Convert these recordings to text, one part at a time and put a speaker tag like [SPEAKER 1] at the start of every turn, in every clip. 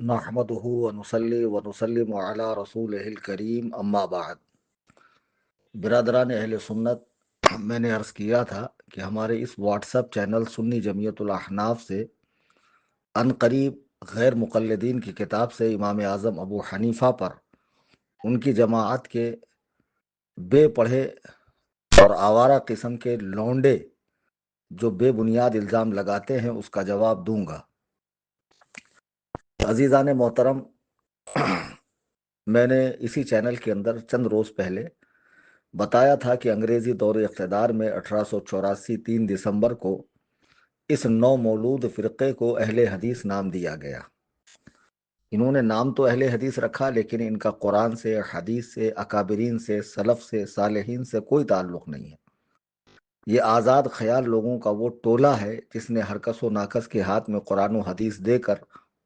[SPEAKER 1] नहमदुहु व नुसल्ली व नुसल्लिमु अला रसूलिहिल करीम अम्मा बाद। बिरादरान अहले सुन्नत, मैंने अर्ज़ किया था कि हमारे इस व्हाट्सएप चैनल सुन्नी जमीयतुल अहनाफ से अनकरीब गैर मुक़ल्लिदीन की किताब से इमाम आज़म अबू हनीफ़ा पर उनकी जमाअत के बेपढ़े और आवारा किस्म के लौंडे जो बेबुनियाद इल्ज़ाम लगाते हैं उसका जवाब दूंगा। अजीज़ान मोहतरम, मैंने इसी चैनल के अंदर चंद रोज़ पहले बताया था कि अंग्रेज़ी दौर इक़्तिदार में 1884 3 दिसंबर को इस नौ मौलूद फ़िरक़े को अहले हदीस नाम दिया गया। इन्होंने नाम तो अहले हदीस रखा, लेकिन इनका कुरान से, हदीस से, अकाबिरीन से, सलफ़ से, सालेहीन से कोई ताल्लुक़ नहीं है। ये आज़ाद ख्याल लोगों का वो टोला है जिसने हरकस व नाकस के हाथ में कुरान व हदीस देकर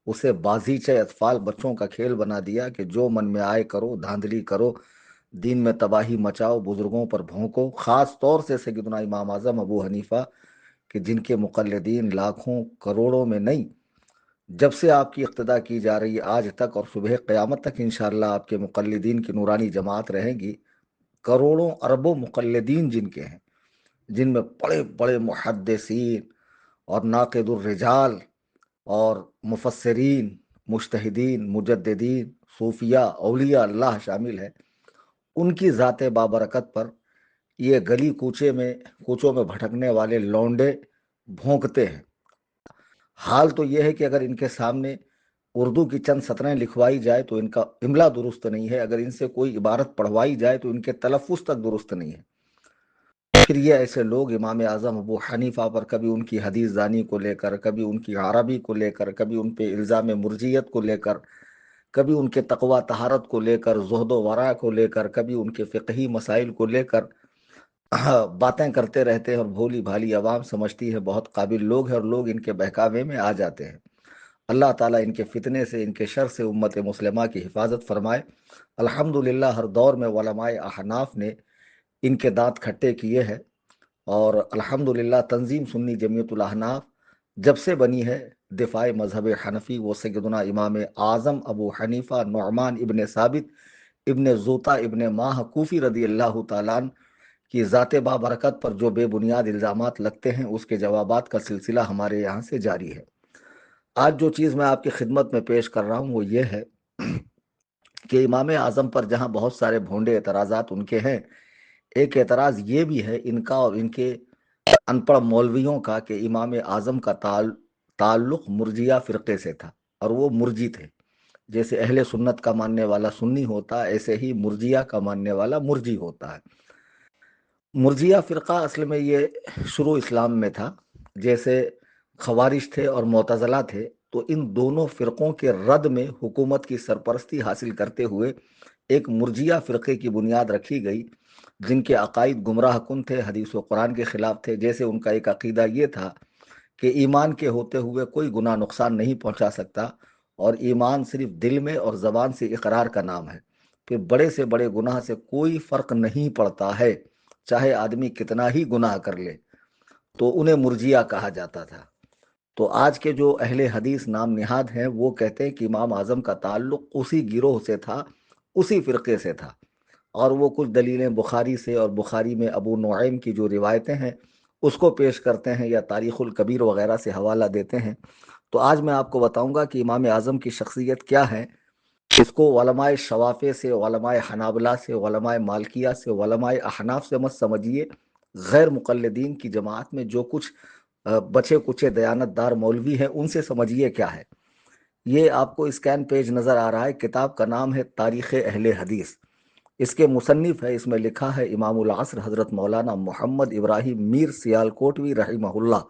[SPEAKER 1] उसे बाजीचे अतफाल बच्चों का खेल बना दिया कि जो मन में आए करो, धांधली करो, दीन में तबाही मचाओ, बुजुर्गों पर भौंको। ख़ास तौर से सैयदना इमाम आज़म अबू हनीफ़ा कि जिनके मुक़ल्लिदीन लाखों करोड़ों में नहीं, जब से आपकी इक़्तिदा की जा रही है आज तक और सुबह क़यामत तक इंशाअल्लाह आपके मुक़ल्लिदीन की नूरानी जमात रहेगी। करोड़ों अरबों मुक़ल्लिदीन जिनके हैं, जिनमें बड़े बड़े मुहद्दिसीन और नाक़िदुर रिजाल और मुफस्सिरीन, मुज्तहिदीन, मुजद्दिदीन, सूफिया, औलिया अल्लाह शामिल है। उनकी ज़ात बाबरकत पर ये गली कूचों में भटकने वाले लौंडे भौंकते हैं। हाल तो ये है कि अगर इनके सामने उर्दू की चंद सतरें लिखवाई जाए तो इनका इमला दुरुस्त नहीं है, अगर इनसे कोई इबारत पढ़वाई जाए तो इनके तलफ़ुज़ तक दुरुस्त नहीं है। फिर ये ऐसे लोग इमाम आज़म अबू हनीफ़ा पर कभी उनकी हदीस दानी को लेकर, कभी उनकी अरबी को लेकर, कभी उन पे इल्ज़ाम मुर्जियत को लेकर, कभी उनके तक़वा तहारत को लेकर, ज़ुहद व वरा को लेकर, कभी उनके फ़िक़ही मसाइल को लेकर बातें करते रहते हैं और भोली भाली आवाम समझती है बहुत काबिल लोग हैं और लोग इनके बहकावे में आ जाते हैं। अल्लाह ताला इनके फितने से, इनके शर से उम्मत मुस्लिमा की हिफाजत फरमाए। अल्हम्दुलिल्लाह हर दौर में उलमाए अहनाफ ने इनके दांत खट्टे किए हैं और अल्हम्दुलिल्लाह तंजीम सुन्नी जमीयतुल अहनाफ जब से बनी है दिफाए मजहब हनफी वो सैयदना इमाम आज़म अबू हनीफ़ा नुअमान इब्न साबित इब्न ज़ूता इब्न माह कूफ़ी रदी अल्लाह ताला अन्हु कि ज़ात बाबरकत पर जो बेबुनियाद इल्ज़ामात लगते हैं उसके जवाबात का सिलसिला हमारे यहाँ से जारी है। आज जो चीज़ मैं आपकी खिदमत में पेश कर रहा हूँ वो ये है कि इमाम आज़म पर जहाँ बहुत सारे भोंडे एतराज़ात उनके हैं, एक एतराज़ ये भी है इनका और इनके अनपढ़ मौलवियों का कि इमाम आज़म का ताल्लुक़ मुर्जिया फ़िरक़े से था और वो मुर्जी थे। जैसे अहले सुन्नत का मानने वाला सुन्नी होता है, ऐसे ही मुर्जिया का मानने वाला मुर्जी होता है। मुर्जिया फ़िरक़ा असल में ये शुरू इस्लाम में था। जैसे ख़वारिज थे और मुअतज़िला थे, तो इन दोनों फ़िरक़ों के रद में हुकूमत की सरपरस्ती हासिल करते हुए एक मुर्जिया फ़िरक़े की बुनियाद रखी गई, जिनके अक़ाइद गुमराह कुन थे, हदीस व कुरान के ख़िलाफ़ थे। जैसे उनका एक अक़ीदा ये था कि ईमान के होते हुए कोई गुनाह नुकसान नहीं पहुँचा सकता और ईमान सिर्फ़ दिल में और ज़बान से इक़रार का नाम है। फिर बड़े से बड़े गुनाह से कोई फ़र्क नहीं पड़ता है, चाहे आदमी कितना ही गुनाह कर ले, तो उन्हें मुर्जिया कहा जाता था। तो आज के जो अहले हदीस नाम निहाद हैं वो कहते हैं कि इमाम आज़म का ताल्लुक़ उसी गिरोह से था, उसी फ़िरक़े से था और वो कुछ दलीलें बुखारी से और बुखारी में अबू नुऐम की जो रिवायतें हैं उसको पेश करते हैं या तारीख़ुल कबीर वग़ैरह से हवाला देते हैं। तो आज मैं आपको बताऊँगा कि इमाम आज़म की शख्सियत क्या है। इसको उलमाए शवाफ़े से, उलमाए हनाबला से, उलमाए मालिकिया से, उलमाए अहनाफ से मत समझिए। गैर मुक़ल्लिदीन की जमात में जो कुछ बचे कुचे दयानतदार मौलवी हैं उनसे समझिए क्या है। ये आपको स्कैन पेज नज़र आ रहा है, किताब का नाम है तारीख़ अहले हदीस। इसके मुसन्निफ़ है, इसमें लिखा है इमामुल असर हज़रत मौलाना मोहम्मद इब्राहिम मीर सियालकोटवी रहमहुल्लाह।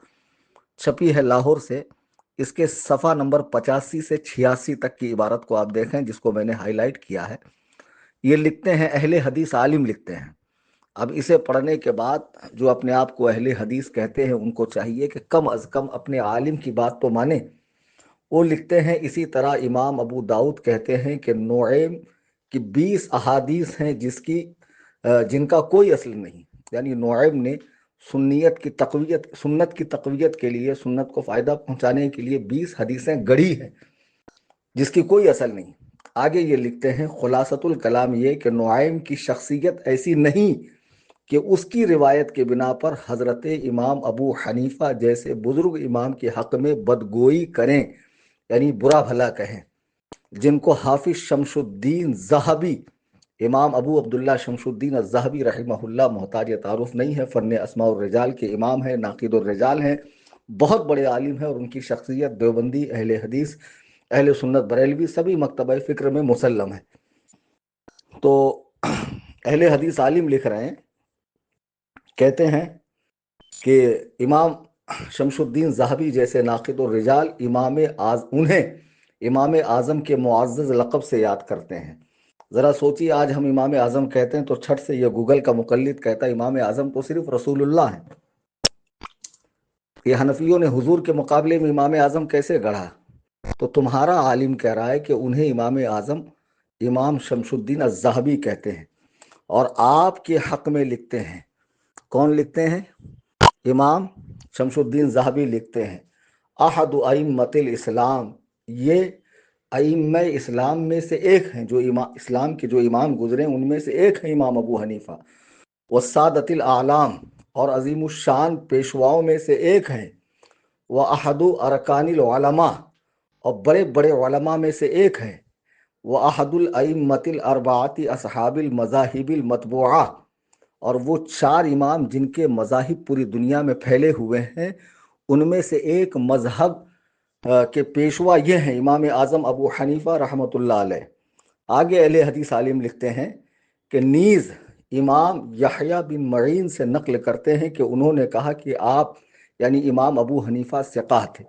[SPEAKER 1] छपी है लाहौर से। इसके सफ़ा नंबर 85 से 86 तक की इबारत को आप देखें जिसको मैंने हाईलाइट किया है। ये लिखते हैं अहले हदीस आलिम लिखते हैं। अब इसे पढ़ने के बाद जो अपने आप को अहले हदीस कहते हैं उनको चाहिए कि कम अज़ कम अपने आलिम की बात तो माने। वो लिखते हैं इसी तरह इमाम अबू दाऊद कहते हैं कि नुऐम की 20 अहादीस हैं जिनका कोई असल नहीं। यानी नुऐम ने सुन्नत की तक़वियत के लिए, सुन्नत को फ़ायदा पहुंचाने के लिए 20 हदीसें गढ़ी हैं جس کی کوئی اصل نہیں۔ آگے یہ لکھتے ہیں خلاصۃ الکلام یہ کہ نعیم کی شخصیت ایسی نہیں کہ اس کی روایت کے بنا پر حضرت امام ابو حنیفہ جیسے بزرگ امام کے حق میں بدگوئی کریں، یعنی برا بھلا کہیں، جن کو حافظ شمس الدین ذہبی، امام ابو عبداللہ شمس الدین الذہبی رحمہ اللہ محتاج تعارف نہیں ہے، فن اسماء الرجال کے امام ہیں، ناقد الرجال ہیں، بہت بڑے عالم ہیں، اور ان کی شخصیت دیوبندی، اہل حدیث، اہل سنت بریلوی سبھی مکتبہ فکر میں مسلم ہے۔ تو اہل حدیث عالم لکھ رہے ہیں، کہتے ہیں کہ امام شمس الدین ذہبی جیسے ناقد الرجال انہیں امام اعظم کے معزز لقب سے یاد کرتے ہیں۔ ذرا سوچیے، آج ہم امام اعظم کہتے ہیں تو چھٹ سے یہ گوگل کا مقلد کہتا ہے امام اعظم تو صرف رسول اللہ ہیں۔ یہ حنفیوں نے حضور کے مقابلے میں امام اعظم کیسے گڑھا؟ تو تمہارا عالم کہہ رہا ہے کہ انہیں امام اعظم امام شمس الدین الذہبی کہتے ہیں، اور آپ کے حق میں لکھتے ہیں۔ کون لکھتے ہیں؟ امام شمس الدین ذہبی لکھتے ہیں احد ائمۃ الاسلام، یہ ائمہ اسلام میں سے ایک ہیں، جو اسلام کے جو امام گزرے ان میں سے ایک ہیں امام ابو حنیفہ، والسادۃ الاعلام، اور عظیم الشان پیشواؤں میں سے ایک ہیں، وأحد ارکان العلماء، اور بڑے بڑے علماء میں سے ایک ہیں، وأحد الائمۃ الاربعۃ اصحاب المذاہب المتبوعہ، اور وہ چار امام جن کے مذاہب پوری دنیا میں پھیلے ہوئے ہیں، ان میں سے ایک مذہب کے پیشوا یہ ہیں امام اعظم ابو حنیفہ رحمۃ اللہ علیہ۔ آگے اہل حدیث عالم لکھتے ہیں کہ نیز امام یحییٰ بن معین سے نقل کرتے ہیں کہ انہوں نے کہا کہ آپ یعنی امام ابو حنیفہ ثقہ تھے۔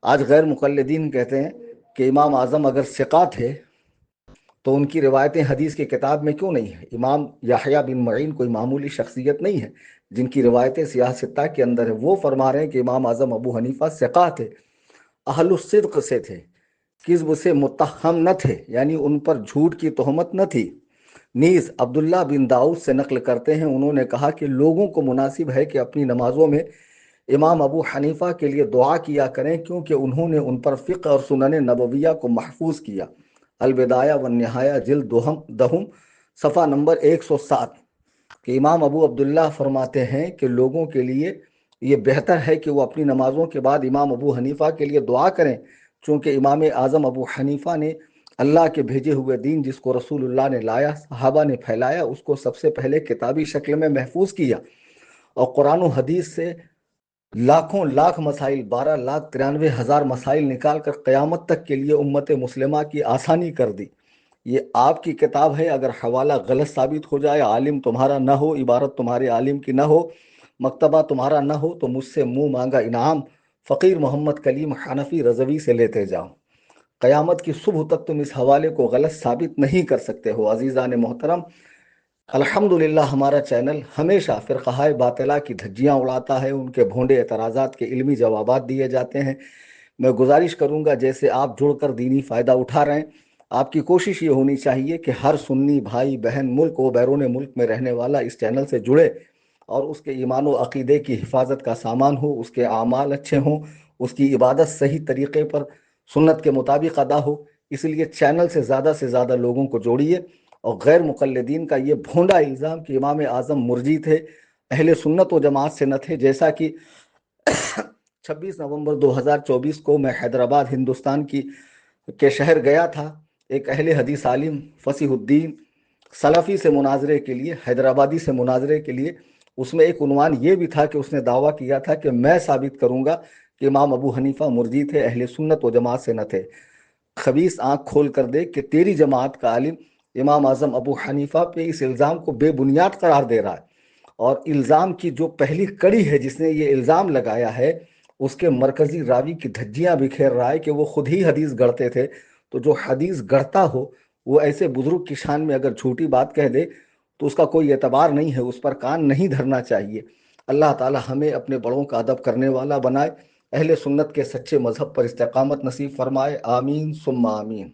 [SPEAKER 1] آج غیر مقلدین کہتے ہیں کہ امام اعظم اگر ثقہ تھے تو ان کی روایتیں حدیث کی کتاب میں کیوں نہیں ہیں؟ امام یحییٰ بن معین کوئی معمولی شخصیت نہیں ہے جن کی روایتیں سیاہ ستہ کے اندر ہیں۔ وہ فرما رہے ہیں کہ امام اعظم ابو حنیفہ ثقہ تھے، اہل الصدق سے تھے، کذب سے متہم نہ تھے، یعنی ان پر جھوٹ کی تہمت نہ تھی۔ نیز عبداللہ بن داؤد سے نقل کرتے ہیں، انہوں نے کہا کہ لوگوں کو مناسب ہے کہ اپنی نمازوں میں امام ابو حنیفہ کے لیے دعا کیا کریں، کیونکہ انہوں نے ان پر فقہ اور سنن نبویہ کو محفوظ کیا۔ البدایہ والنہایہ جلد دہم صفحہ نمبر 107، کہ امام ابو عبداللہ فرماتے ہیں کہ لوگوں کے لیے یہ بہتر ہے کہ وہ اپنی نمازوں کے بعد امام ابو حنیفہ کے لیے دعا کریں، چونکہ امام اعظم ابو حنیفہ نے اللہ کے بھیجے ہوئے دین جس کو رسول اللہ نے لایا، صحابہ نے پھیلایا، اس کو سب سے پہلے کتابی شکل میں محفوظ کیا، اور قرآن و حدیث سے لاکھوں لاکھ مسائل، 12,93,000 مسائل نکال کر قیامت تک کے لیے امت مسلمہ کی آسانی کر دی۔ یہ آپ کی کتاب ہے، اگر حوالہ غلط ثابت ہو جائے، عالم تمہارا نہ ہو، عبارت تمہارے عالم کی نہ ہو، مکتبہ تمہارا نہ ہو، تو مجھ سے منہ مانگا انعام فقیر محمد کلیم حنفی رضوی سے لیتے جاؤ۔ قیامت کی صبح تک تم اس حوالے کو غلط ثابت نہیں کر سکتے ہو۔ عزیزان محترم، الحمدللہ ہمارا چینل ہمیشہ فرقہ باطلہ کی دھجیاں اڑاتا ہے، ان کے بھونڈے اعتراضات کے علمی جوابات دیے جاتے ہیں۔ میں گزارش کروں گا جیسے آپ جڑ کر دینی فائدہ اٹھا رہے ہیں، آپ کی کوشش یہ ہونی چاہیے کہ ہر سنی بھائی بہن ملک و بیرون ملک میں رہنے والا اس چینل سے جڑے، اور اس کے ایمان و عقیدے کی حفاظت کا سامان ہو، اس کے اعمال اچھے ہوں، اس کی عبادت صحیح طریقے پر سنت کے مطابق ادا ہو۔ اس لیے چینل سے زیادہ لوگوں کو جوڑیے، اور غیر مقلدین کا یہ بھونڈا الزام کہ امام اعظم مرجی تھے، اہل سنت و جماعت سے نہ تھے، جیسا کہ 26 نومبر 2024 کو میں حیدرآباد ہندوستان کے شہر گیا تھا، ایک اہل حدیث عالم فصیح الدین سلفی سے مناظرے کے لیے، حیدرآبادی سے مناظرے کے لیے۔ اس میں ایک عنوان یہ بھی تھا کہ اس نے دعویٰ کیا تھا کہ میں ثابت کروں گا کہ امام ابو حنیفہ مرجی تھے، اہل سنت و جماعت سے نہ تھے۔ خبیث آنکھ کھول کر دیکھ کہ تیری جماعت کا عالم امام اعظم ابو حنیفہ پہ اس الزام کو بے بنیاد قرار دے رہا ہے، اور الزام کی جو پہلی کڑی ہے جس نے یہ الزام لگایا ہے، اس کے مرکزی راوی کی دھجیاں بکھیر رہا ہے کہ وہ خود ہی حدیث گڑھتے تھے۔ تو جو حدیث گڑھتا ہو وہ ایسے بزرگ کی شان میں اگر جھوٹی بات کہہ دے تو اس کا کوئی اعتبار نہیں ہے، اس پر کان نہیں دھرنا چاہیے۔ اللہ تعالی ہمیں اپنے بڑوں کا ادب کرنے والا بنائے، اہل سنت کے سچے مذہب پر استقامت نصیب فرمائے، آمین ثم آمین۔